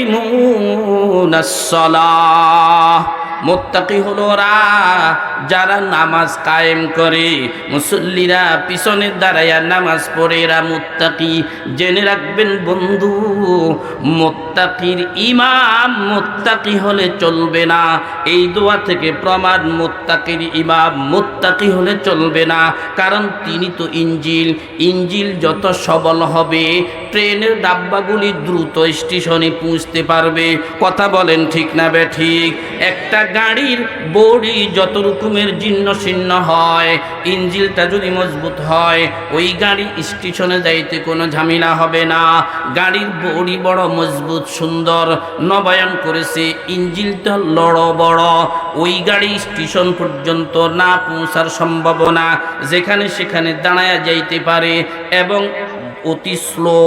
ইউকিমুনাস সালাহ, মুত্তাকি হলো ওরা যারা নামাজ কায়েম করে, মুসল্লিরা পিছনে দাঁড়ায়া নামাজ পড়ে, এরা মুত্তাকি। জেনে রাখবেন বন্ধু, মুত্তাকির ইমাম মুত্তাকি হলে চলবে না। এই দোয়া থেকে প্রমাণ, মুত্তাকির ইমাম মুত্তাকি হলে চলবে না। কারণ তিনি তো ইঞ্জিল যত সবল হবে, ট্রেনের ডাব্বাগুলি দ্রুত স্টেশনে পৌঁছতে পারবে। কথা বলেন ঠিক না বেঠিক? একটা গাড়ির বডি যত রকমের জীর্ণ শীর্ণ হয়, ইঞ্জিলটা যদি মজবুত হয়, ওই গাড়ি স্টেশনে যাইতে কোনো ঝামেলা হবে না। গাড়ির বডি বড় মজবুত সুন্দর নবায়ন করেছে, ইঞ্জিলটা বড়, ওই গাড়ি স্টেশন পর্যন্ত না পৌঁছার সম্ভাবনা, যেখানে সেখানে দাঁড়ায়া যাইতে পারে এবং অতি স্লো,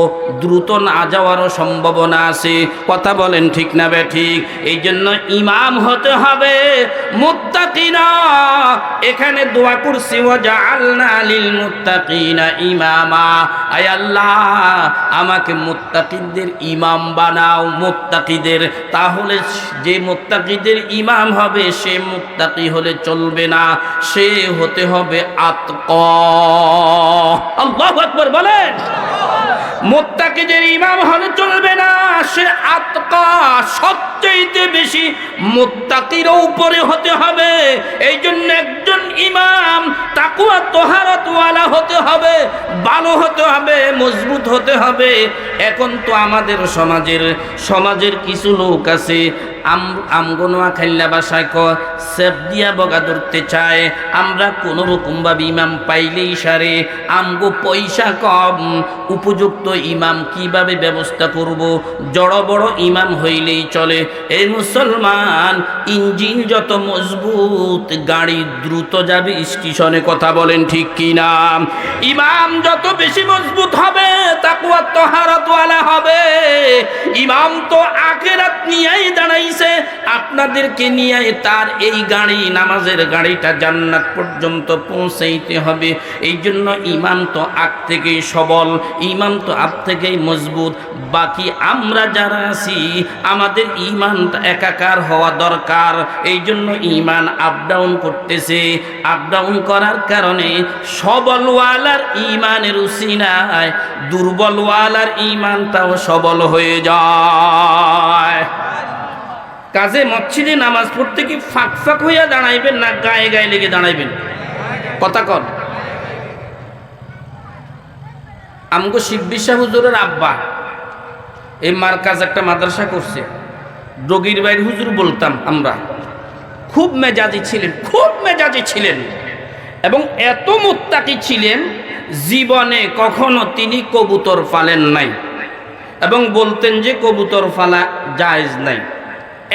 দ্রুত না যাওয়ারও সম্ভাবনা আছে। কথা বলেন ঠিক না বেঠিক? এই জন্য ইমাম হতে হবে মুত্তাকিনা। এখানে দোয়া করছি, ওয়াজআলনা লিল মুত্তাকিনা ইমামা, আয় আল্লাহ আমাকে মুত্তাকিদের ইমাম বানাও, মুত্তাকিদের। তাহলে যে মুত্তাকিদের ইমাম হবে সে মুত্তাকি হলে চলবে না, সে হতে হবে আতকা। আল্লাহু আকবার বলেন। মুত্তাকিদের ইমাম হলে চলবে না, সে আতকা, সবচেয়ে বেশি মুত্তাকির উপরে হতে হবে। এই জন্য একজন ইমাম তাকওয়া তাহারাত ওয়ালা হতে হবে, ভালো হতে হবে, মজবুত হতে হবে। এখন তো আমাদের সমাজের কিছু লোক আছে, আমগোনোয়া খাইল্লা বাসায় সেফ দিয়া বগা ধরতে চায়। আমরা কোনো রকমভাবে ইমাম পাইলেই সারে, আমগো পয়সা কম, উপযুক্ত ইমাম কিভাবে ব্যবস্থা করব, বড় বড় ইমাম হইলেই চলে। এই মুসলমান, ইঞ্জিন যত মজবুত, গাড়ি দ্রুত যাবে স্টেশনে। কথা বলেন ঠিক কিনা? ইমাম যত বেশি মজবুত হবে, তাকওয়া তাহারাত ওয়ালা হবে। ইমাম তো আখিরাত নিয়েই দাঁড়াইছে, আপনাদেরকে নিয়ে তার এই গাড়ি, নামাজের গাড়িটা জান্নাত পর্যন্ত পৌঁছাইতে হবে। এই জন্য ইমাম তো আগ থেকেই সবল, ইমাম তো আগ থেকেই মজবুত। বাকি আমরা যারা আছি, আমাদের ইমানটা একাকার হওয়া দরকার। এই জন্য ইমান আপ ডাউন করতেছে। আপ ডাউন করার কারণে সবলওয়ালার ইমানের উসিলায় দুর্বলওয়ালার ইমানটাও সবল হয়ে যায়। কাজে মসজিদে নামাজ পড়তে কি ফাঁক ফাঁক হইয়া দাঁড়াইবেন না গায়ে গায়ে লেগে দাঁড়াইবেন? কথা কন। আমগো শিববির শাহ হুজুরের আব্বা এই মার্কাজ একটা মাদ্রাসা করছে, রোগীর বাইর হুজুর বলতাম আমরা। খুব মেজাজি ছিলেন এবং এত মুত্তাকি ছিলেন, জীবনে কখনো তিনি কবুতর পালেন নাই এবং বলতেন যে কবুতর পালা জায়েজ নাই।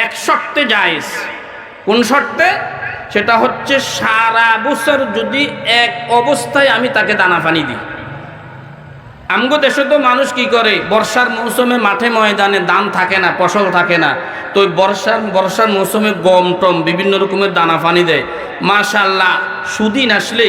এক শর্তে জায়েজ। কোন শর্তে? সেটা হচ্ছে সারা বছর যদি এক অবস্থায় আমি তাকে দানা পানি দিই। আমগো দেশে তো মানুষ কি করে, বর্ষার মৌসুমে মাঠে ময়দানে ধান থাকে না, ফসল থাকে না, তো বর্ষার মৌসুমে গম টম বিভিন্ন রকমের দানা পানি দেয়। মাশাআল্লাহ, সুদিন আসলে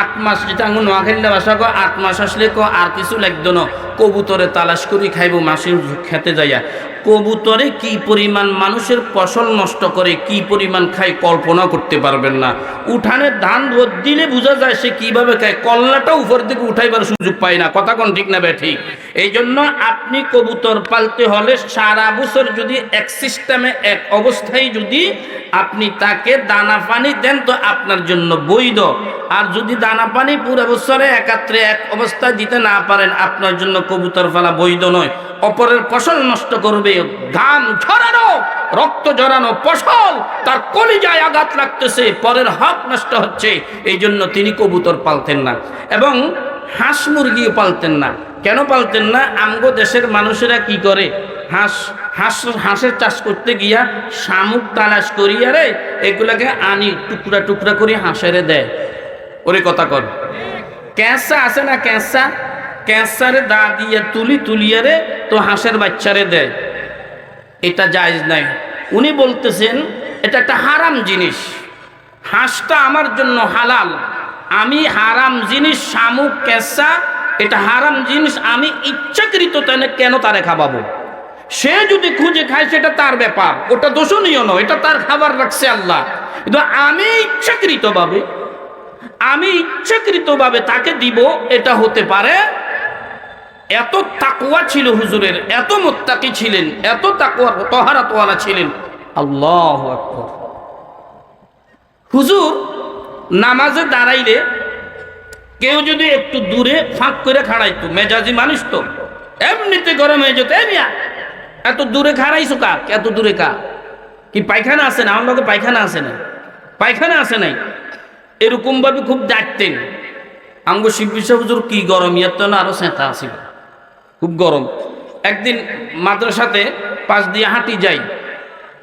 8 মাস, যেটা আঙুল নোয়াখালীর ভাষা কয় 8 মাস আসলে আর কিছু লাগতো না, কবুতরে তালাশ করি খাইব মাসির খেতে যাইয়া। কবুতরে কি পরিমাণ মানুষের ফসল নষ্ট করে, কি পরিমাণ খায় কল্পনা করতে পারবেন না। উঠানে ধান রোদ দিলে বোঝা যায় সে কিভাবে খায়, কল্লাটা উপর থেকে উঠাইবার সুযোগ পায় না। কথা কোন ঠিক না ঠিক? এই জন্য আপনি কবুতর পালতে হলে সারা বছর যদি এক সিস্টেমে এক অবস্থায় যদি আপনি তাকে দানা পানি দেন তো আপনার জন্য বৈধ। আর যদি দানা পানি পুরো বছরে একাত্রে এক অবস্থায় দিতে না পারেন, আপনার জন্য কবুতর পালা বৈধ নয়। অপরের ফসল নষ্ট করবে, ঘাম ঝরানো, রক্ত ঝরানো ফসল, তার কলিজায় আঘাত লাগতেছে, পরের হক নষ্ট হচ্ছে। এই জন্য তিনি কবুতর পালতেন না এবং হাঁস মুরগিও পালতেন না। কেন পালতেন না? আমগো দেশের মানুষেরা কি করে, হাঁসের চাষ করতে গিয়া শামুক তালাশ করিয়া রে এগুলাকে আনি টুকরা টুকরা করে হাঁসেরে দেয়। ওরে কথা কর। ক্যাঁচা আছে না, ক্যাঁচারে দা দিয়ে তুলিয়া রে তো হাঁসের বাচ্চারে দেয়। এটা জায়েজ নাই। উনি বলতেছেন এটা একটা হারাম জিনিস, হাঁসটা আমার জন্য হালাল, আমি হারাম জিনিস শামুক ক্যাঁচা এটা হারাম জিনিস, আমি ইচ্ছাকৃত কেন তারে খাওয়াবো? সে যদি খুঁজে খায় সেটা তার ব্যাপার, ওটা দোষণীয় নয়, এটা তার খাবার রাখছে আল্লাহ। কিন্তু আমি ইচ্ছাকৃতভাবে তাকে দিব, এটা হতে পারে। এত তাকওয়া ছিল হুজুরের, এত মুত্তাকি ছিলেন, এত তাকওয়া তাহারাতওয়ালা ছিলেন। আল্লাহু আকবার। হুজুর নামাজে দাঁড়াইলে কেউ যদি একটু দূরে ফাঁক করে খাড়াইতো, মেজাজি মানুষ তো এমনিতে গরম হয়ে যেত, এত দূরে খাড়াইছো কা, এত দূরে কা, কি পায়খানা আছে না? আমার লোকে পায়খানা আছে না, পায়খানা আছে নাই, এরকম ভাবে খুব ডাকতেন। আমগো শিববিশ হুজুর কি গরম, ইয়ার তো না আরো সেঁতা আছিল, খুব গরম। একদিন মাদ্রাসাতে পাশ দিয়ে হাঁটি যাই,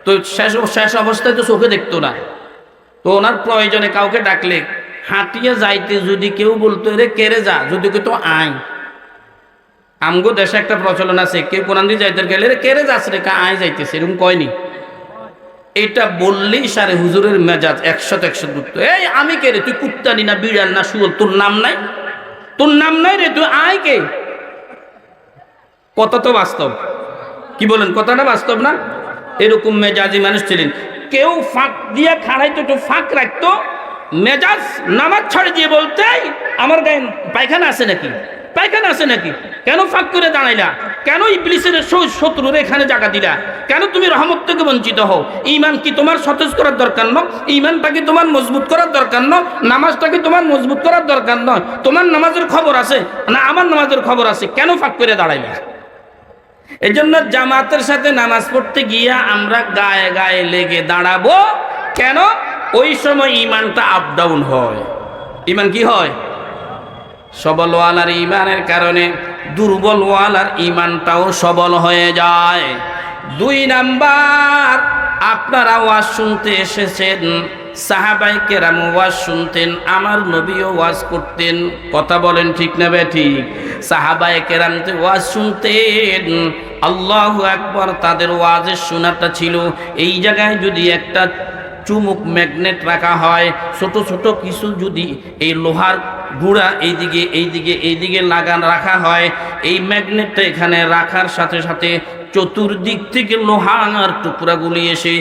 তো শেষ অবস্থায় তো চোখে দেখতো না, তো ওনার প্রয়োজনে কাউকে ডাকলে হাঁটিয়ে যাইতে যদি কেউ বলতো রে কেড়ে যা, যদি কেউ তো আয়, আমগো দেশে একটা প্রচলন আছে, কেউ কোরআন দিয়ে যাইতে গেলে রে কেড়ে যাস রে, কা আয় যাইতেছে, এরকম কয়নি? এটা বললেই সারে হুজুরের মেজাজ 100 দুটো। এই আমি কে রে, তুই কুত্তানি না বিড়াল না শুয়োর, তোর নাম নাই, তোর নাম নাই রে, তুই আয় কে? কথা তো বাস্তব, কি বলেন? কথাটা বাস্তব না? এরকম মেজাজি মানুষ ছিলেন। কেউ ফাঁক দিয়ে খাড়াইতো, একটু ফাঁক রাখতো, মেজাজ নামাজ ছাড়ে দিয়ে বলতে আমার গায়ে পায়খানা আছে নাকি, পায়খানা আছে নাকি, কেন ফাঁক করে দাঁড়াইলা, কেন ইবলিসের শত্রুর এখানে জায়গা দিলা, কেন তুমি রহমত থেকে বঞ্চিত হও? ঈমান কি তোমার সতেজ করার দরকার নয়? ঈমানটা কি তোমার মজবুত করার দরকার নয়? নামাজটা কি তোমার মজবুত করার দরকার নয়? তোমার নামাজের খবর আছে না আমার নামাজের খবর আছে, কেন ফাঁক করে দাঁড়াইলা? এই জন্য জামাতের সাথে নামাজ পড়তে গিয়া আমরা গায়ে গায়ে লেগে দাঁড়াবো। কেন? ওই সময় ইমানটা আপ ডাউন হয়। ইমান কি হয়? সবলওয়ালার ইমানের কারণে দুর্বলওয়ালার ইমানটাও সবল হয়ে যায়। 2 নাম্বার, আপনারা ওয়াজ শুনতে এসেছেন, সাহাবায়ে কেরাম ওয়াজ শুনতেন, আমার নবীও ওয়াজ করতেন। কথা বলেন ঠিক না বেঠিক? সাহাবায়ে কেরাম যে ওয়াজ শুনতেন, আল্লাহু আকবার, তাদের ওয়াজের শোনাটা ছিল। এই জায়গায় যদি একটা চুমুক ম্যাগনেট রাখা হয়, ছোট ছোট কিছু যদি এই লোহার গুঁড়া এইদিকে লাগান রাখা হয়, এই ম্যাগনেটটা এখানে রাখার সাথে সাথে চতুর্দিক থেকে লোহার টুকরাগুলি এসে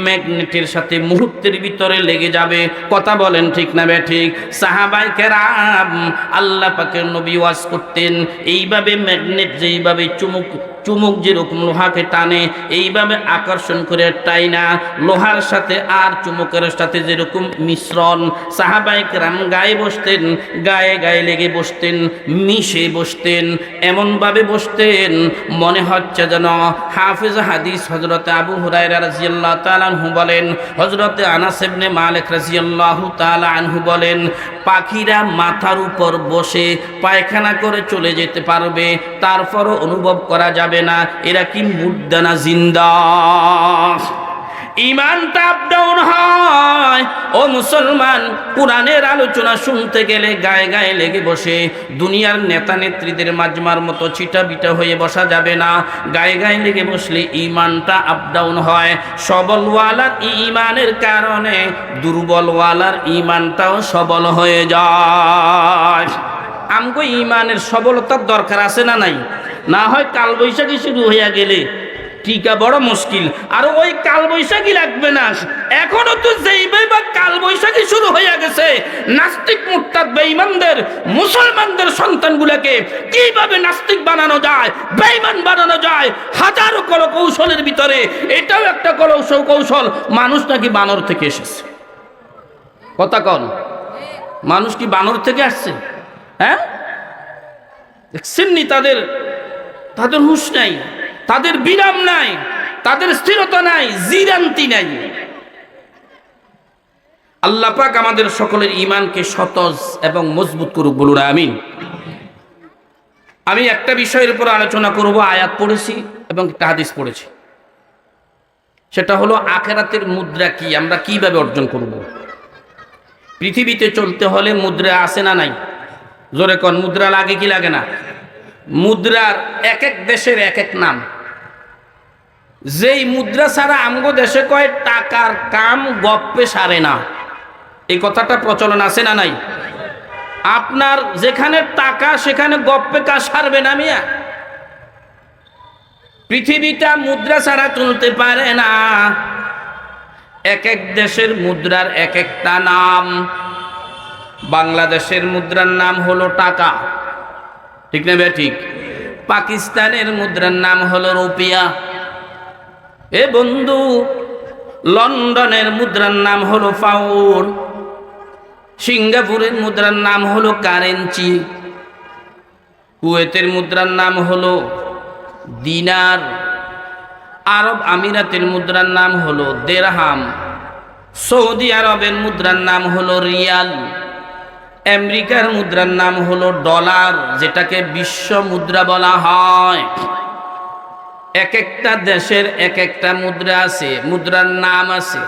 ম্যাগনেটের সাথে মুহূর্তের ভিতরে লেগে যাবে। কথা বলেন ঠিক না বেঠিক? সাহাবায়ে কেরাম আল্লাহ পাকের নবী ওয়াজ করতেন এইভাবে, ম্যাগনেট যেইভাবে চুমুক যেরকম লোহাকে টানে, এইভাবে আকর্ষণ করে টাইনা লোহার সাথে আর চুমুকের সাথে যেরকম মিশ্রণ, সাহাবায়ে কেরাম গায়ে বসতেন, গায়ে গায়ে লেগে বসতেন, মিশে বসতেন, এমনভাবে বসতেন মনে হচ্ছে যেন হাফেজ হাদিস হযরতে আবু হুরায়রা রাদিয়াল্লাহু তাআলা আনহু বলেন, হযরতে আনাস ইবনে মালিক রাদিয়াল্লাহু তাআলা আনহু বলেন, পাখিরা মাথার উপর বসে পায়খানা করে চলে যেতে পারবে, তারপরও অনুভব করা যাবে না এরা কি মুর্দা না জিন্দা। ইমানটা আপ ডাউন হয়। ও মুসলমান, কোরআনের আলোচনা শুনতে গেলে গায়ে গায়ে লেগে বসে দুনিয়ার নেতা নেত্রীদের মাজমার মতো ছিটা বিটা হয়ে বসা যাবে না। গায়ে গায়ে লেগে বসলে ইমানটা আপ ডাউন হয়। সবলওয়ালার ইমানের কারণে দুর্বলওয়ালার ইমানটাও সবল হয়ে যায়। আমগো ইমানের সবলতার দরকার আছে না নাই? না হয় কালবৈশাখী শুরু হইয়া গেলে টিকা বড় মুশকিল। আর ওই কালবৈশাখী লাগবে না, এখনো তো যেইভাবে কালবৈশাখী শুরু হইয়া গেছে, নাস্তিক মুরতাদ বেঈমানদের মুসলমানদের সন্তানগুলোকে কিভাবে নাস্তিক বানানো যায়, বেঈমান বানানো যায়, হাজারো কৌশলের ভিতরে এটাও একটা কৌশল। মানুষ নাকি বানর থেকে এসেছে। কথা কন, মানুষ কি বানর থেকে আসছে? হ্যাঁ, দেখছেন নি? তাদের হুঁশ নাই, তাদের বিরাম নাই, তাদের স্থিরতা নাই, জিরান্তি নাই। আল্লাহ পাক আমাদের সকলের ঈমানকে সতেজ এবং মজবুত করুক, বলুন আমিন। আমি একটা বিষয়ের উপর আলোচনা করব। আয়াত পড়েছি এবং একটা হাদিস পড়েছি, সেটা হলো আখিরাতের মুদ্রা কি, আমরা কিভাবে অর্জন করব। পৃথিবীতে চলতে হলে মুদ্রা আছে না নাই? জোরে কোন, মুদ্রা লাগে কি লাগে না? মুদ্রার এক এক দেশের এক এক নাম। যেই মুদ্রা ছাড়া আমগো দেশে কয় টাকার কাম গপ্পে সারে না, এই কথাটা প্রচলন আছে না নাই? আপনার যেখানে টাকা সেখানে গপ্পে কাজ সারবে না মিয়া। পৃথিবীটা মুদ্রা ছাড়া চলতে পারে না। এক এক দেশের মুদ্রার এক একটা নাম। বাংলাদেশের মুদ্রার নাম হলো টাকা, ঠিক না বে ঠিক? পাকিস্তানের মুদ্রার নাম হলো রুপিয়া। এ বন্ধু, লন্ডনের মুদ্রার নাম হলো পাউন্ড, সিঙ্গাপুরের মুদ্রার নাম হলো কারেন্সি, কুয়েতের মুদ্রার নাম হলো দিনার, আরব আমিরাতের মুদ্রার নাম হলো দেরহাম, সৌদি আরবের মুদ্রার নাম হলো রিয়াল, আমেরিকার মুদ্রার নাম হলো ডলার, যেটাকে বিশ্ব মুদ্রা বলা হয়। এক একটা দেশের এক একটা মুদ্রা আছে, মুদ্রার নাম আছে।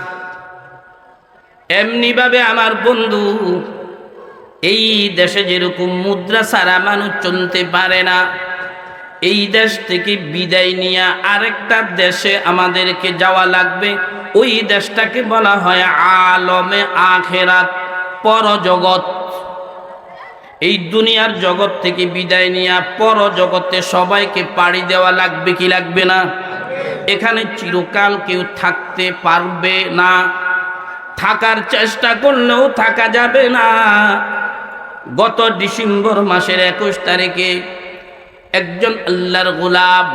এমনি ভাবে আমার বন্ধু, এই দেশে যেরকম মুদ্রা ছাড়া মানুষ চলতে পারে না, এই দেশ থেকে বিদায় নিয়ে আরেকটা দেশে আমাদেরকে যাওয়া লাগবে। ওই দেশটাকে বলা হয় আলমে আখেরাত, পরজগৎ। এই দুনিয়ার জগৎ থেকে বিদায় নিয়ে পরজগতে সবাইকে পাড়ি দেওয়া লাগবে কি লাগবে না? এখানে চিরকাল কেউ থাকতে পারবে না, থাকার চেষ্টা করলেও থাকা যাবে না। গত ডিসেম্বর মাসের 21 তারিখে একজন আল্লাহর গোলাম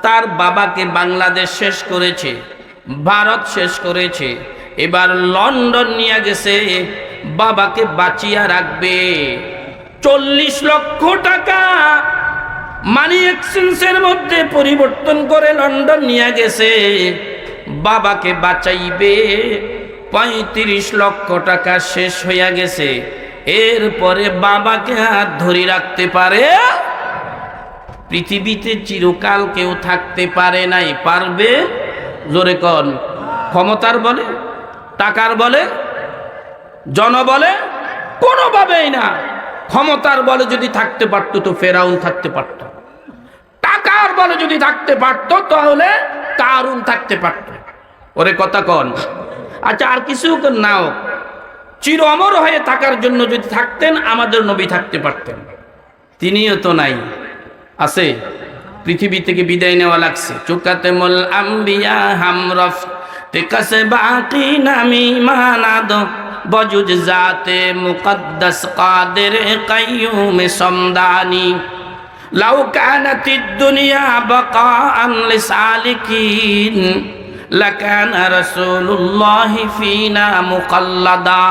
তার বাবাকে বাংলাদেশ শেষ করেছে, ভারত শেষ করেছে, এবার লন্ডন নিয়ে গেছে বাবাকে বাঁচিয়ে রাখবে। 40 লক্ষ টাকা মানি এক্সচেঞ্জের মধ্যে পরিবর্তন করে লন্ডন নিয়ে গেছে, বাবাকে বাঁচাইবে। 35 লক্ষ টাকা শেষ হইয়া গেছে। এরপরে বাবাকে হাত ধরে রাখতে পারে? পৃথিবীতে চিরকাল কেউ থাকতে পারে নাই, পারবে? জোরে কন। ক্ষমতার বলে, টাকার বলে, জনবলে? কোনোভাবেই না। ক্ষমতার বলে যদি থাকতে পারতো তো ফেরাউন থাকতে পারত, টাকার বলে যদি থাকতে পারতো তাহলে কারুন থাকতে পারত। ওরে কথা কন। আচ্ছা, আর কিছু নাও, চির অমর হয়ে থাকার জন্য যদি থাকতেন আমাদের নবী থাকতে পারতেন, তিনিও তো নাই, আছে। পৃথিবী থেকে বিদায় নেওয়া লাগছে। চুকাতেমুল আম্বিয়া হামরফ তেকাসে বাকি নামি মানাদ বজুজ জাতে মুকদ্দাস কাদের কাইয়ুম সমদানি লাউ কানাতিদ দুনিয়া বাকাআন লিসালিকিন লাকানা রাসূলুল্লাহি ফিনা মুকাল্লাদা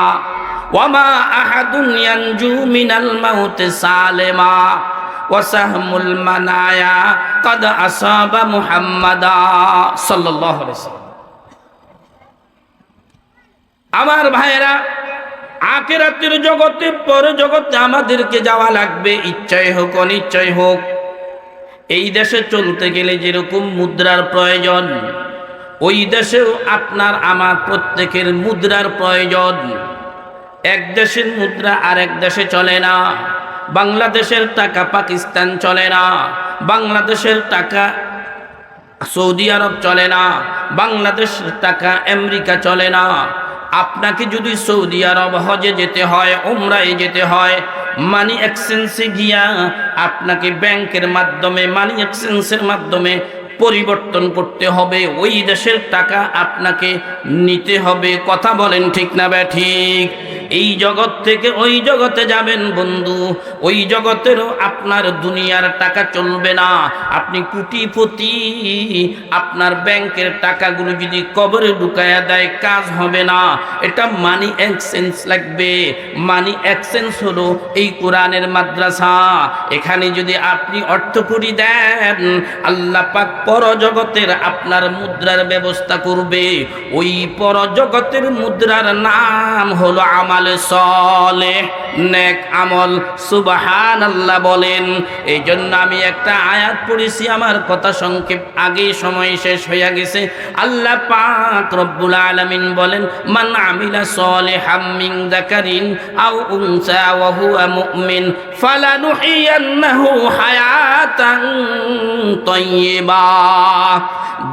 ওয়ামা আহাদুন ইয়ানজু মিনাল মাউতি সালিমা ওয়াসাহমুল মানায়া কাদ আসাবা মুহাম্মাদা সাল্লাল্লাহু আলাইহি ওয়াসাল্লাম। আমার ভাইরা, আখিরাতের জগতে, পর জগতে আমাদেরকে যাওয়া লাগবে, ইচ্ছাই হোক অনিচ্ছাই হোক। এই দেশে চলতে গেলে যেরকম মুদ্রার প্রয়োজন, ওই দেশেও আপনার আমার প্রত্যেকের মুদ্রার প্রয়োজন। এক দেশের মুদ্রা আর এক দেশে চলে না। বাংলাদেশের টাকা পাকিস্তান চলে না, বাংলাদেশের টাকা সৌদি আরব চলে না, বাংলাদেশের টাকা আমেরিকা চলে না। আপনাকে যদি সৌদি আরব হজে যেতে হয়, উমরায় যেতে হয়, মানি এক্সচেঞ্জে গিয়া আপনাকে ব্যাংকের মাধ্যমে, মানি এক্সচেঞ্জের মাধ্যমে পরিবর্তন করতে হবে। ওই দেশের টাকা আপনাকে নিতে হবে। কথা বলেন ঠিক না বে ঠিক? এই জগৎ থেকে ওই জগতে যাবেন বন্ধু, ওই জগতেরও আপনার দুনিয়ার টাকা চলবে না। আপনি কোটিপতি, আপনার ব্যাংকের টাকাগুলো যদি কবরে ঢুকায়া দেয় কাজ হবে না। এটা মানি এক্সচেঞ্জ লাগবে। মানি এক্সচেঞ্জ হলো এই কোরআনের মাদ্রাসা। এখানে যদি আপনি অর্থ করি দেন, আল্লাহ পাক পরজগতের আপনার মুদ্রার ব্যবস্থা করবে। ওই পরজগতের মুদ্রার নাম হলো আমাল সালেহ, নেক আমল। সুবহানাল্লাহ বলেন। এই জন্য আমি একটা আয়াত পড়েছি, আমার কথা সংক্ষেপ, আগে সময় শেষ হয়ে গেছে। আল্লাহ পাক রব্বুল আলামিন বলেন, মান আমিলা সালিহাম মিন যাকারিন আও উনসা ওয়া হুয়া মুমিন ফালানুহিয়ান্নাহু হায়াতান তাইয়্যিবা।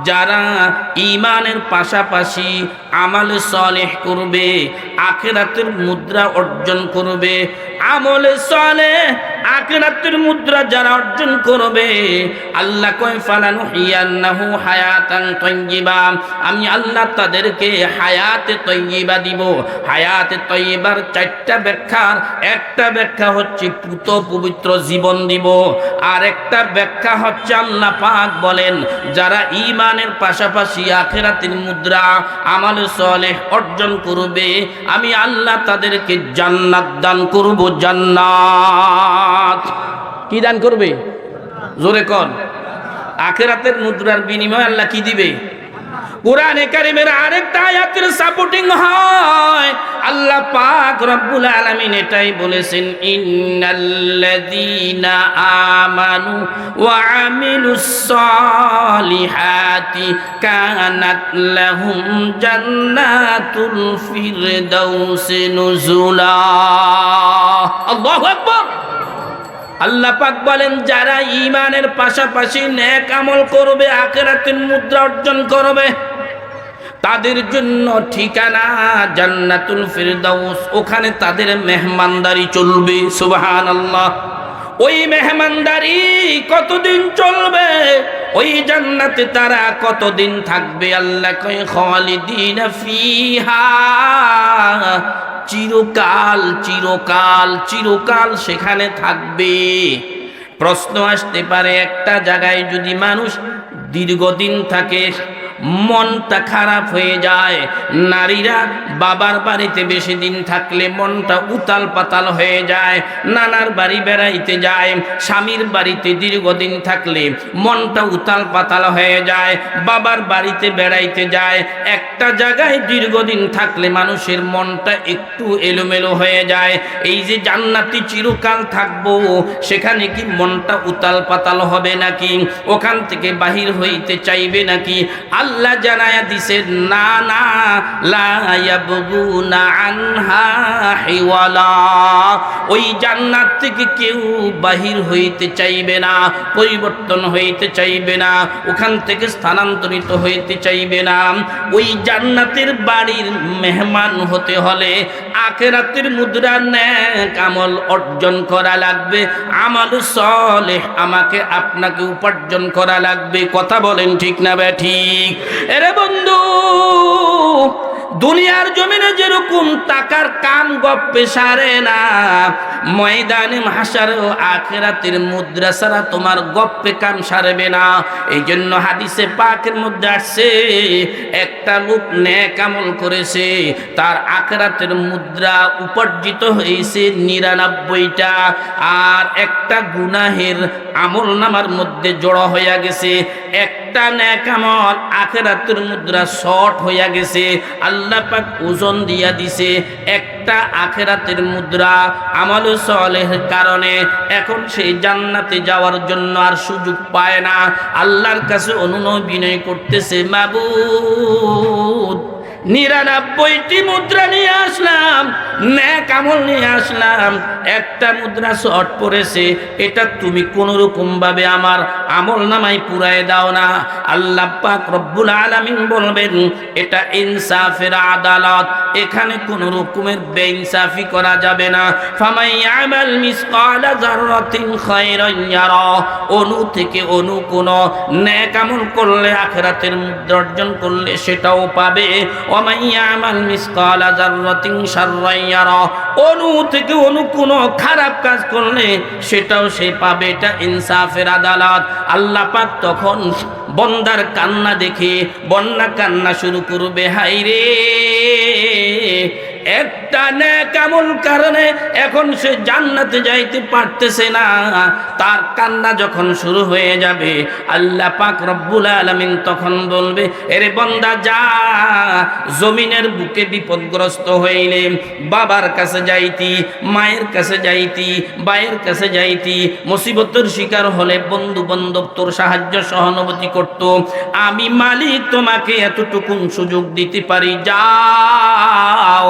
যারা ঈমানের পাশাপাশি আমল সালেহ করবে, আখিরাতের মুদ্রা অর্জন করবে। আমল সালেহ আখিরাতের মুদ্রা যারা অর্জন করবে, আল্লাহ কয় ফালানুহিয়ান্নাহু হায়াতান তাইয়্যিবা, আমি আল্লাহ তাদেরকে হায়াতে তাইয়্যিবা দিব। হায়াতে তাইয়্যিবার চারটা ব্যাখ্যার একটা ব্যাখ্যা হচ্ছে পুত পবিত্র জীবন দিব, আর একটা ব্যাখ্যা হচ্ছে আল্লাহ পাক বলেন যারা ঈমানের পাশাপাশি আখিরাতের মুদ্রা আমাল সালেহ অর্জন করবে, আমি আল্লাহ তাদেরকে জান্নাত দান করব। জান্নাত কি দান করবে? জোরে কোন। আখিরাতের মুদ্রার বিনিময়ে আল্লাহ কি দিবে? কুরআনে কারীমের আরেকটা আয়াতের সাপোর্টিং হয়, আল্লাহ পাক রব্বুল আলামিন এটাই বলেছেন, ইন্নাল্লাযীনা আমানু ওয়া আমিলুস সালিহাতি কানাত লাহুম জান্নাতুল ফিরদাউসি নুজুলা। আল্লাহু আকবার। আল্লাহ পাক বলেন যারা ঈমানের পাশাপাশি নেক আমল করবে, আখিরাতের মুদ্রা অর্জন করবে, তাদের জন্য ঠিকানা জান্নাতুল ফিরদাউস, ওখানে তাদের মেহমানদারি চলবে। সুবহানাল্লাহ। ওই মেহমানদারি কতদিন চলবে? ওই জান্নাতে তারা কতদিন থাকবে? আল্লাহ কয় খালিদিনা ফিহা, চিরকাল চিরকাল চিরকাল সেখানে থাকবে। প্রশ্ন আসতে পারে, একটা জায়গায় যদি মানুষ দীর্ঘদিন থাকে, মনটা খারাপ হয়ে যায়। নারীরা বাবার বাড়িতে বেশি দিন থাকলে মনটা উতাল পাতাল হয়ে যায়, নানার বাড়ি বেড়াইতে যায়। স্বামীর বাড়িতে দীর্ঘদিন থাকলে মনটা উতাল পাতাল হয়ে যায়, বাবার বাড়িতে বেড়াইতে যায়। একটা জায়গায় দীর্ঘদিন থাকলে মানুষের মনটা একটু এলোমেলো হয়ে যায়। এই যে জান্নাতি চিরকাল থাকবো, সেখানে কি মনটা উতাল পাতাল হবে নাকি? ওখান থেকে বাহির হইতে চাইবে নাকি? আল্লাহ জানায়া দিছে, না না, লা ইয়াবগুনা আনহা হিওয়ালা। ওই জান্নাত থেকে কেউ বাহির হইতে চাইবে না, পরিবর্তন হইতে চাইবে না, ওখান থেকে স্থানান্তরিত হইতে চাইবে না। ওই জান্নাতের বাড়ির মেহমান হতে হলে আখিরাতের মুদ্রা নেক আমল অর্জন করা লাগবে, আমল সালেহ আমাকে আপনাকে উপার্জন করা লাগবে। কথা বলেন ঠিক না ঠিক? এরে বন্ধু, দুনিয়ার জমিনে যেরকম টাকার কাম গপ্পে সারে না, ময়দানে মাহশারে ও আখিরাতের মুদ্রা ছাড়া তোমার গপ্পে কাম সারবে না। এই জন্য হাদিসে পাকের মধ্যে আসছে, একটা লোক নেক আমল করেছে, তার আখিরাতের মুদ্রা উপার্জিত হয়েছে 99টা, আর একটা গুনাহের আমল নামার মধ্যে জড়ো হইয়া গেছে। একটা নেক আমল আখিরাতের মুদ্রা শর্ট হইয়া গেছে, আল্লাহ পাক ওজন দিয়া দিছে। একটা আখিরাতের মুদ্রা আমল সালেহের কারণে এখন সেই জান্নাতে যাওয়ার জন্য আর সুযোগ পায় না। আল্লাহর কাছে অনুনয় বিনয় করতেছে, মাবুদ 99টি মুদ্রা নিয়ে আসলাম, নেক আমল নিয়ে আসলাম, একটা মুদ্রা শর্ট পড়েছে, এটা তুমি কোন রকম ভাবে আমার আমল নামায় পুরায় দাও না। আল্লাহ পাক রব্বুল আলামিন বলবেন, এটা ইনসাফের আদালত, এখানে কোন রকমের বেইনসাফি করা যাবে না। ফামাই ইয়ামাল মিসকালা যাররাতিন খায়রান ইয়ারা, অনু থেকে অনু কোন নেক আমল করলে, আখিরাতের মুদ্রা অর্জন করলে সেটাও পাবে। ওয়ামাই ইয়ামাল মিসকালা যাররাতিন শাররান ইয়ারা, অনু থেকে অনু কোন খারাপ কাজ করলে সেটাও সে পাবে। এটা ইনসাফের আদালত। আল্লাহ পাক তখন বন্দার কান্না দেখে বন্যা কান্না শুরু করবে, হায়রে একটা নেক আমল কারণে এখন সে জান্নাতে যাইতে পারতেছে না। তার কান্না যখন শুরু হয়ে যাবে, আল্লাহ পাক রব্বুল আলামিন তখন বলবে, এরে বান্দা যা, জমিনের বুকে বিপদগ্রস্ত হইলে বাবার কাছে যাইতি, মায়ের কাছে যাইতি, ভাইয়ের কাছে যাইতি, মুসিবতের শিকার হলে বন্ধু বান্ধব তোর সাহায্য সহানুভূতি করত, আমি মালিক তোমাকে এতটুকু সুযোগ দিতে পারি, যাও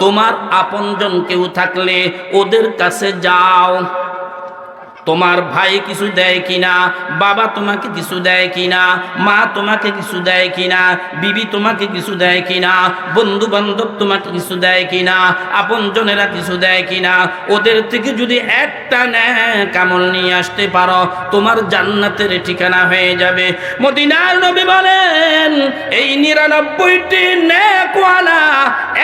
তোমার আপনজন কেউ থাকলে ওদের কাছে যাও। তোমার ভাই কিছু দেয় কিনা, বাবা তোমাকে কিছু দেয় কিনা, মা তোমাকে কিছু দেয় কিনা, বিবি তোমাকে কিছু দেয় কিনা, বন্ধু বান্ধব তোমাকে কিছু দেয় কিনা, আপনজনেরা কিছু দেয় কিনা, ওদের থেকে যদি একটা নেক আমল নিয়ে আসতে পারো তোমার জান্নাতের ঠিকানা হয়ে যাবে। মদিনার নবী বলেন এই 99টি নেকওয়ালা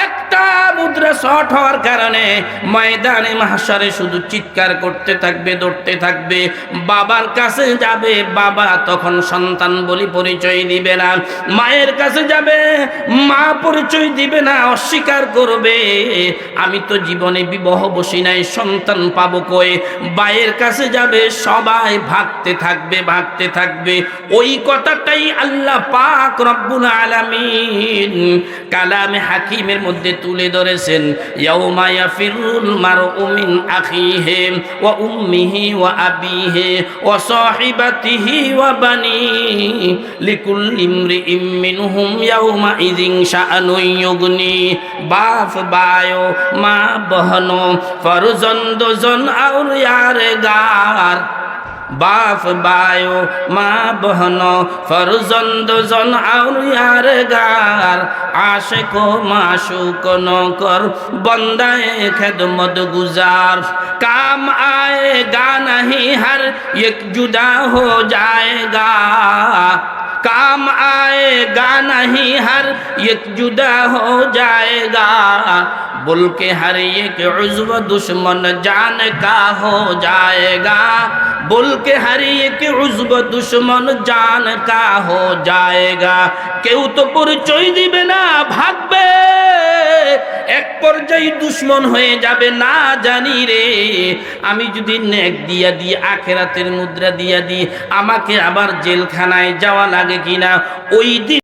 একটা মুদ্রা শর্ট হওয়ার কারণে ময়দানে মাহশারে শুধু চিৎকার করতে থাকবে, দৌড়তে থাকবে, বাবার কাছে যাবে, বাবা তখন সন্তান বলি পরিচয় দিবে না, মায়ের কাছে যাবে, মা পরিচয় দিবে না, অস্বীকার করবে আমি তো জীবনে বিবাহ বসি নাই, সন্তান পাবো কই, ভাইয়ের কাছে যাবে, সবাই ভাগতে থাকবে, ভাগতে থাকবে। ওই কথাটাই আল্লাহ পাক রব্বুল আলামিন কালামে হাকিমের মধ্যে তুলে ধরেছেন, ইয়াউমা ইয়াফিরুল মারউ মিন আখিহি ওয়া উম্মিহি ওয়া আবিহি ওয়া সাহিবাতিহি ওয়া বানিহি লিকুল্লি ইমরিইম মিনহুম ইয়াউমা ইযিন শাআনুন ইউগনি। বাপ বায়ো মা বহনো ফরজন্দ জন আর यार গার, বাপ বায়ো মা বহনো ফরজন্দ জন আর यार গার, आशिक माशूक नौकर बंदाए खिदमत गुजार, काम आएगा नहीं हर एक जुदा हो जाएगा, काम आएगा नहीं हर एक जुदा हो जाएगा, बोल के हर एक उज़्व दुश्मन जान का हो जाएगा, बोल के हर एक उज़्व दुश्मन जान का हो जाएगा। কেউ তো পরিচয় দিবে না, ভাগবে, এক পর্যায়ে দুশ্মন হয়ে যাবে, না জানি রে আমি যদি নেক দিয়া দিই, আখিরাতের মুদ্রা দিয়া দিই, আমাকে আবার জেলখানায় যাওয়া লাগে কিনা। ওই দিন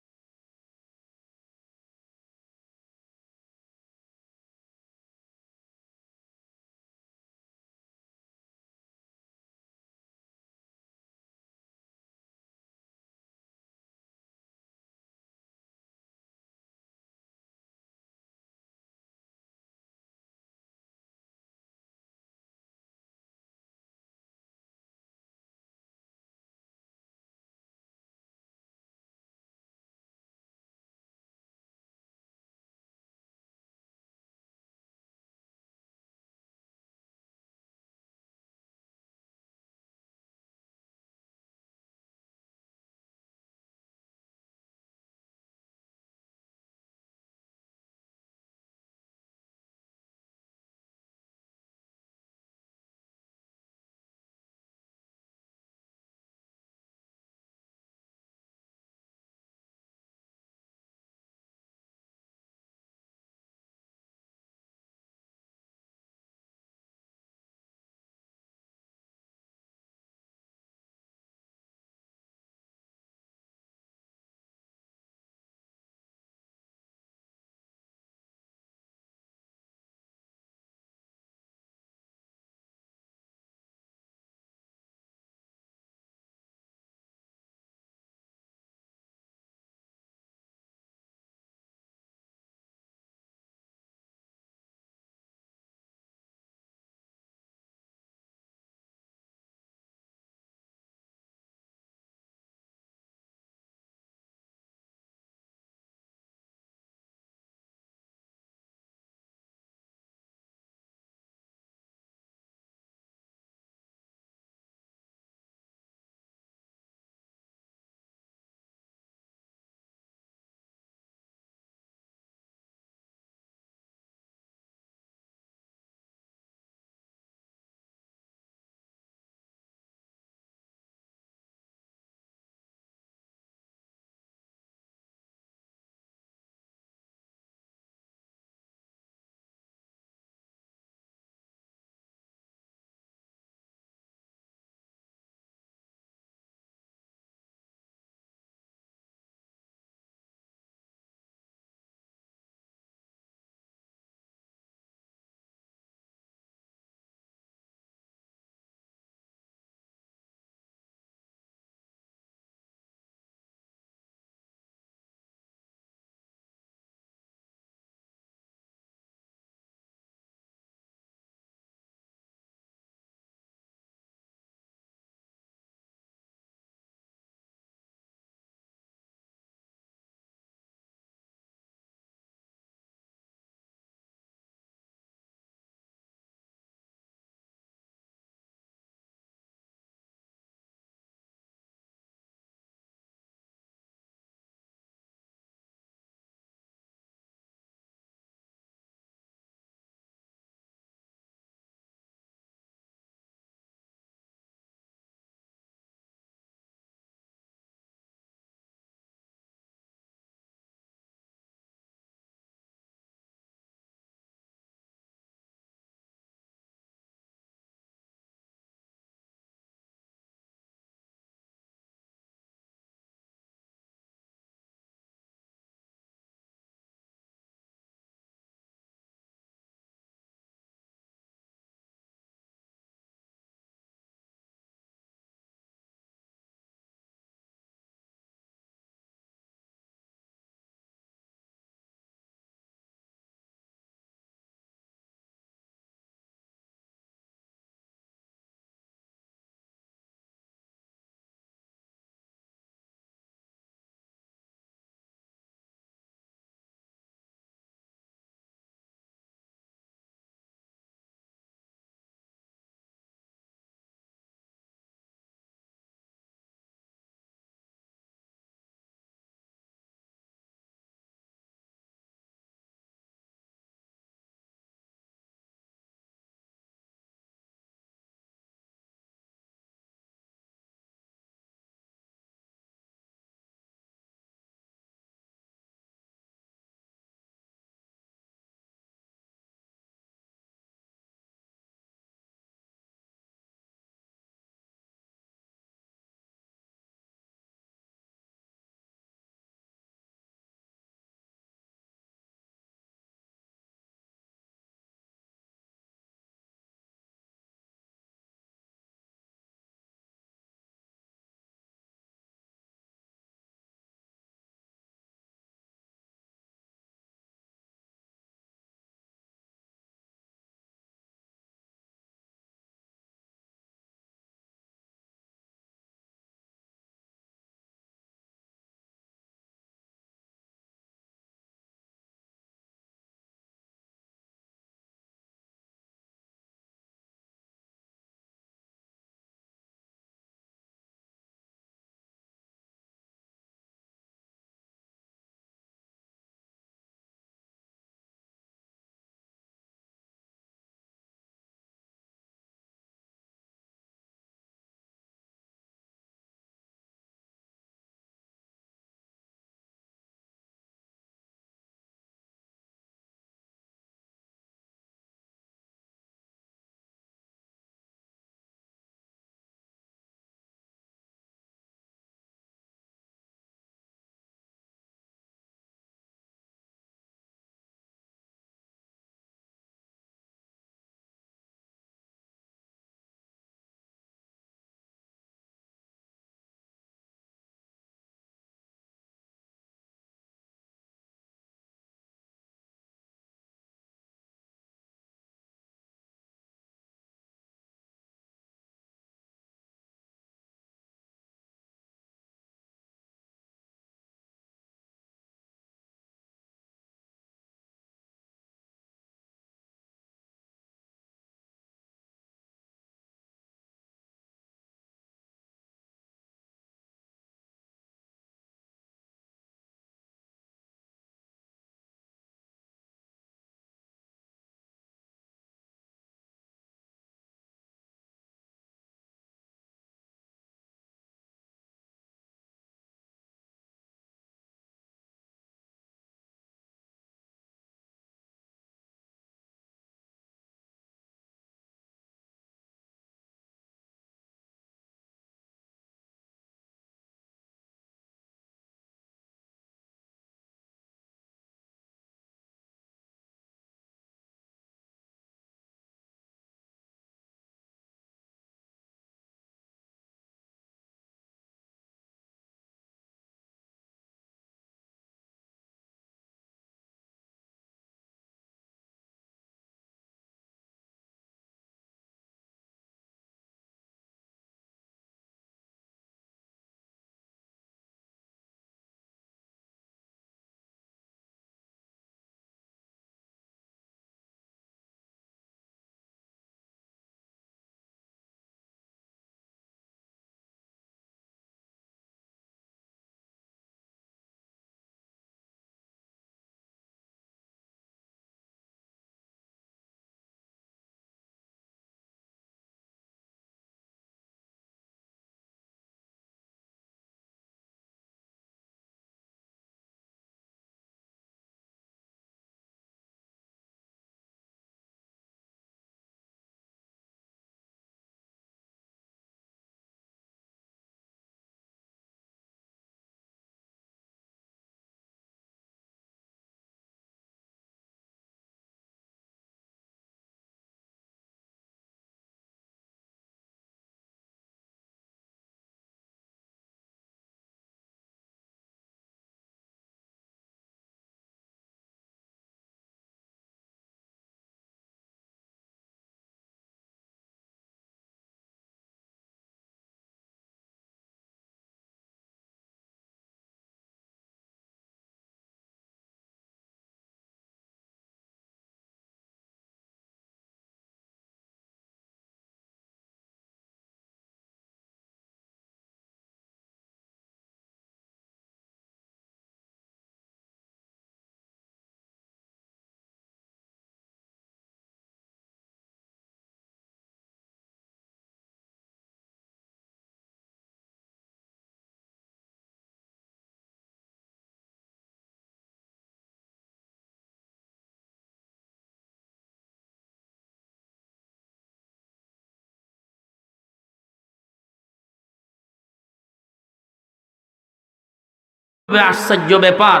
আশ্চর্য ব্যাপার,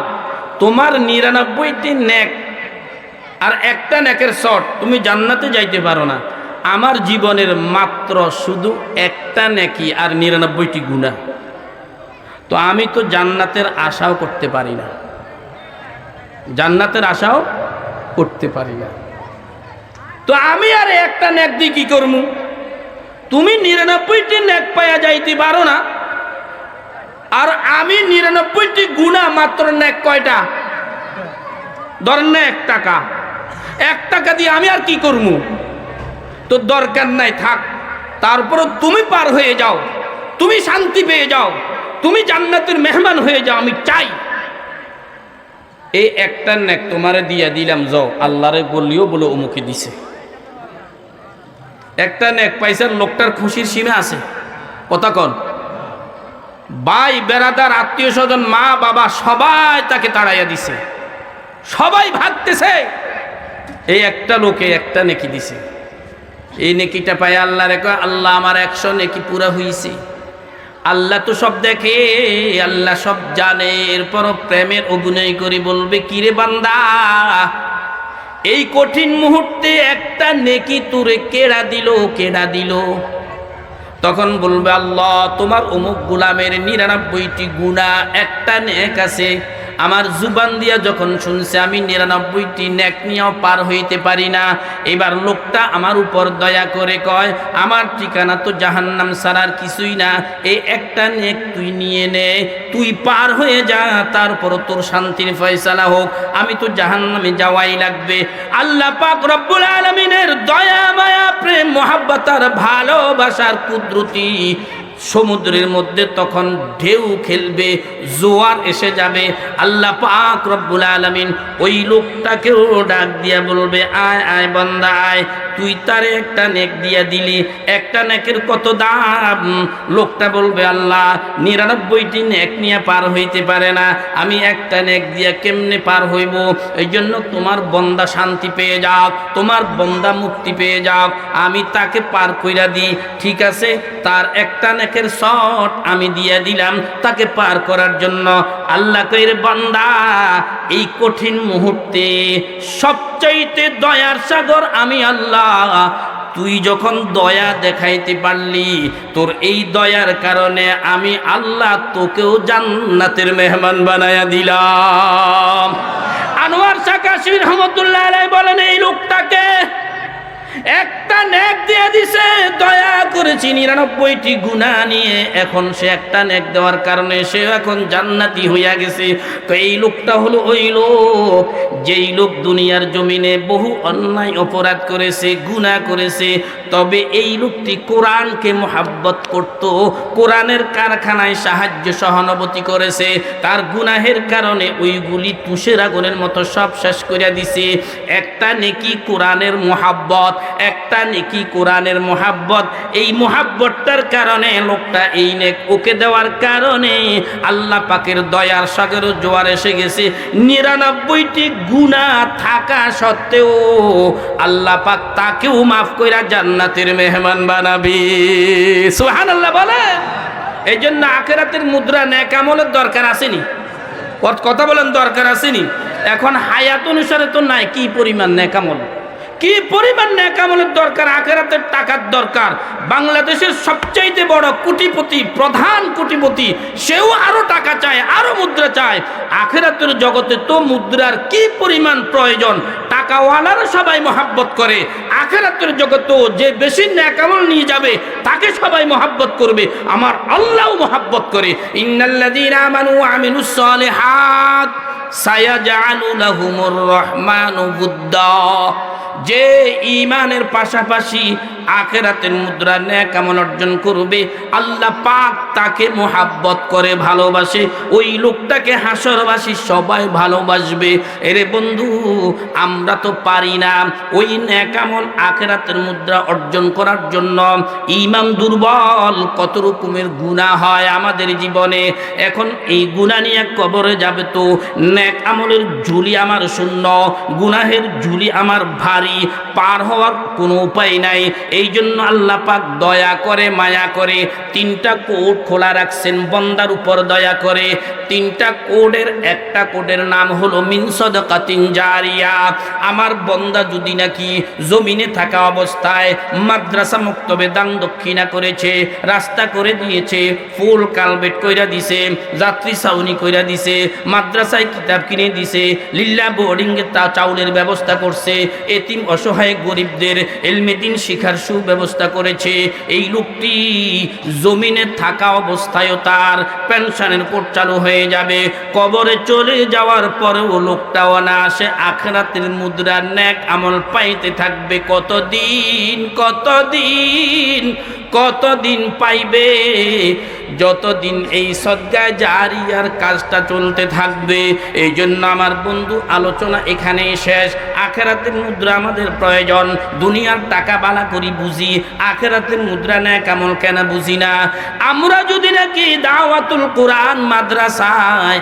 তোমার 99টি নেক আর একটা নেকের শর্ট, তুমি জান্নাতে যাইতে পারো না। আমার জীবনের মাত্র শুধু একটা নেকি আর 99টি গুনাহ। তো আমি তো জান্নাতের আশাও করতে পারি না, জান্নাতের আশাও করতে পারি না। তো আমি আর একটা নেক দিয়ে কি করবো? তুমি 99টি নেক পাইয়া যাইতে পারো না, আর আমি 99টি গুনাহ, মাত্র নেক কয়টা? ধরেন না 1 টাকা, 1 টাকা দিয়ে আমি আর কি করবো? তো দরকার নাই, থাক। তারপরও তুমি পার হয়ে যাও, তুমি শান্তি পেয়ে যাও, তুমি জান্নাতের মেহমান হয়ে যাও, আমি চাই। এই একটা নেক তোমারে দিয়া দিলাম, যাও আল্লাহরে বললিও বলে অমুকে দিছে। একটা নেক পাইছে, লোকটার খুশির সীমা আছে? কথা কন। ভাই বেড়াদার আত্মীয় স্বজন মা বাবা সবাই তাকে তাড়াইয়া দিছে, সবাই ভাগতেছে, এই একটা লোকে একটা নেকি দিছে। এই নেকিটা পাই আল্লাহ রে কয়, আল্লাহ আমার 100 নেকি পুরা হইছে। আল্লাহ তো সব দেখে, আল্লাহ সব জানে, এরপরও প্রেমের অভিনয় করে বলবে, কিরে বান্দা, এই কঠিন মুহূর্তে একটা নেকি তোরে কেডা দিল, কেডা দিল? তখন বলবে, আল্লাহ তোমার অমুক গোলামের 99টি গুনাহ, একটা নেক আছে। আমার জুবান দিয়া যখন শুনছে আমি 99টি নেক নিয়েও পার হইতে পারি না, এবার লোকটা আমার উপর দয়া করে কয়, আমার ঠিকানা তো জাহান্নাম ছাড়ার কিছুই না, এই একটা নেক তুই নিয়ে নে, তুই পার হয়ে যা, তারপর তোর শান্তির ফয়সালা হোক, আমি তো জাহান্নামে যাওয়াই লাগবে। আল্লাহ পাক রব্বুল আলামিনের দয়া মায়া প্রেম মহাব্বত আর ভালোবাসার কুদরতি সমুদ্রের মধ্যে তখন ঢেউ খেলবে, জোয়ার এসে যাবে। আল্লাহ পাক রব্বুল আলামিন ওই লোকটাকেও ডাক দিয়া বলবে, আয় আয় বান্দা আয়, তুই তারে একটা নেক দিয়া দিলি, একটা নেকের কত দাম? লোকটা বলবে, আল্লাহ 99টি নেক নিয়ে পার হইতে পারে না, আমি একটা নেক দিয়া কেমনে পার হইব? এই জন্য তোমার বন্দা শান্তি পেয়ে যাক, তোমার বন্দা মুক্তি পেয়ে যাক, আমি তাকে পার কইরা দিই। ঠিক আছে, তার একটা নেকের শট আমি দিয়া দিলাম তাকে পার করার জন্য। আল্লাহ কইরে, বান্দা এই কঠিন মুহূর্তে সবচাইতে দয়ার সাগর আমি আল্লাহ, তুই যখন দয়া দেখাইতে পারলি, তোর এই দয়ার কারণে আমি আল্লাহ তোকেও জান্নাতের মেহমান বানায়া দিলাম। আনোয়ার শাহ কাশির রহমতুল্লাহ আলাইহি বলেন, এই লোকটাকে একটা নেক দিয়ে দিছে, দয়া করেছি 99টি গুনাহ নিয়ে, এখন সে একটা নেক দেওয়ার কারণে সে এখন জান্নাতি হইয়া গেছে। তো এই লোকটা হলো ওই লোক, যেই লোক দুনিয়ার জমিনে বহু অন্যায় অপরাধ করেছে, গুনাহ করেছে, তবে এই লোকটি কোরআনকে মহাব্বত করত, কোরআনের কারখানায় সাহায্য সহানুভূতি করেছে, তার গুনাহের কারণে ওইগুলি তুষের আগুনের মতো সব শেষ করে দিছে। একটা নেকি কোরআনের মহাব্বত, একটা নেকি কোরআনের মহাব্বত, এই মহাব্বতটার কারণে লোকটা এই নেক ওকে দেওয়ার কারণে আল্লাহ পাকের দয়ার সাগরে জোয়ার এসে গেছে। 99টি গুনাহ থাকা সত্ত্বেও আল্লাহ পাক তাকেও মাফ কইরা জান্নাতের মেহমান বানাবি। সুবহানাল্লাহ বলে। এই জন্য আখিরাতের মুদ্রা নেক আমলের দরকার আসেনি? কথা বলেন, দরকার আসেনি? এখন হায়াত অনুসারে তো নাই, কি পরিমাণ নেক আমল, কি পরিমাণ নেক আমলের দরকার, আখিরাতের টাকার দরকার। বাংলাদেশের সবচাইতে বড় কোটিপতি, প্রধান কোটিপতি, সেও আরো টাকা চায়, আরো মুদ্রা চায়। আখিরাতের জগতে তো মুদ্রার কি পরিমাণ প্রয়োজন, টাকাওয়ালারা সবাই মহাব্বত করে। আখিরাতের জগতেও যে বেশি নেক আমল নিয়ে যাবে তাকে সবাই মহাব্বত করবে, আমার আল্লাহও মহাব্বত করে। ইন্নাল্লাযীনা আমানু ওয়া আমিলুস সালিহাত সায়াজআলু লাহুমুর রহমানু বুদ্দা, যে ঈমানের পাশাপাশি আখিরাতের মুদ্রা নেক আমল অর্জন করবে, আল্লাহ পাক তাকে মহাব্বত করে, ভালোবাসে, ওই লোকটাকে হাসরবাসী সবাই ভালোবাসবে। এরে বন্ধু, আমরা তো পারি না ওই নেক আমল আখিরাতের মুদ্রা অর্জন করার জন্য। ঈমান দুর্বল, কত রকমের গুনাহ হয় আমাদের জীবনে। এখন এই গুনাহ নিয়ে কবরে যাবে তো নেক আমলের ঝুলি আমার শূন্য, গুনাহের ঝুলি আমার ভারী, পার হওয়ার কোনো উপায় নাই। এই জন্য আল্লাহ পাক দয়া করে, মায়া করে 3টা কোট খোলা রাখছেন বন্দার উপর দয়া করে। তিনটা কোডের একটা কোডের নাম হলো মিন সাদাকাতিন জারিয়া। আমার বন্দা যদি নাকি জমিনে থাকা অবস্থায় মাদ্রাসা মক্তবে দান দক্ষিণা করেছে, রাস্তা করে দিয়েছে, ফুল কালবেট কইরা দিছে, যাত্রী ছাউনি কইরা দিছে, মাদ্রাসায় কিতাব কিনে দিছে, লিল্লা বোর্ডিং এ তা চাউলের ব্যবস্থা করছে, এতিম অসহায় গরিবদের ইলমে দ্বীন শিখার সুব্যবস্থা করেছে, এই লোকটি জমিনে থাকা অবস্থায়ও তার পেনশনের কোড চালু হয়ে যাবে। কবরে চলে যাওয়ার পরেও লোকটা অনায়াসে আখিরাতের মুদ্রার নেক আমল পাইতে থাকবে। কতদিন কতদিন কতদিন পাইবে? যতদিন এই সদকা জারিয়ার কাজটা চলতে থাকবে। এই জন্য আমার বন্ধু, আলোচনা এখানেই শেষ। আখিরাতের মুদ্রা আমাদের প্রয়োজন। দুনিয়ার টাকা বালা করি বুঝি, আখিরাতের মুদ্রা নেক আমল কেন বুঝি না? আমরা যদি নাকি দাওয়াতুল কোরআন মাদ্রাসায়